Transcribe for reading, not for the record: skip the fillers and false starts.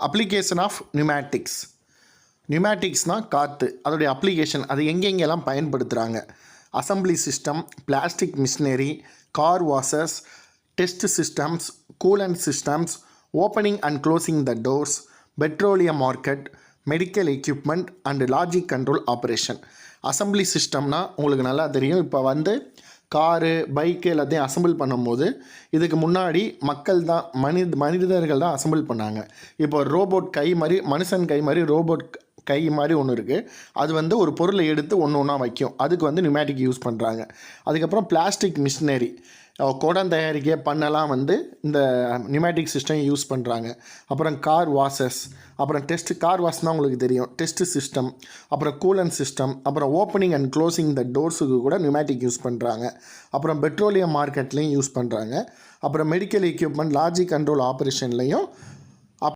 Application of நியூமேட்டிக்ஸ். நியூமேட்டிக்ஸ்னால் காற்று, அதோடைய application, அது எங்கெங்கெல்லாம் பயன்படுத்துகிறாங்க. Assembly system, plastic machinery, car washers, test systems, coolant systems, opening and closing the doors, petroleum market, medical equipment and logic control operation. அசம்பிளி சிஸ்டம்னால் உங்களுக்கு நல்லா தெரியும். இப்போ காரு, பைக்கு எல்லாத்தையும் அசம்பிள் பண்ணும்போது இதுக்கு முன்னாடி மக்கள் தான் மனிதர்கள் தான் அசம்பிள் பண்ணாங்க. இப்போ ரோபோட் கை மாதிரி, மனுஷன் கை மாதிரி ரோபோட் கை மாதிரி ஒன்று இருக்குது. அது ஒரு பொருளை எடுத்து ஒன்று ஒன்றா வைக்கும். அதுக்கு நியூமேட்டிக் யூஸ் பண்ணுறாங்க. அதுக்கப்புறம் பிளாஸ்டிக் மிஷினரி, குடம் தயாரிக்க பண்ணலாம் இந்த நியூமேட்டிக் சிஸ்டம் யூஸ் பண்ணுறாங்க. அப்புறம் கார் வாஷர்ஸ், அப்புறம் கார் வாஷ்னால் உங்களுக்கு தெரியும், டெஸ்ட் சிஸ்டம், அப்புறம் கூலண்ட் சிஸ்டம், அப்புறம் ஓப்பனிங் அண்ட் க்ளோசிங் த டோர்ஸுக்கு கூட நியூமேட்டிக் யூஸ் பண்ணுறாங்க. அப்புறம் பெட்ரோலியம் மார்க்கெட்லேயும் யூஸ் பண்ணுறாங்க. அப்புறம் மெடிக்கல் எக்யூப்மெண்ட், லாஜிக் கண்ட்ரோல் ஆப்ரேஷன்லேயும்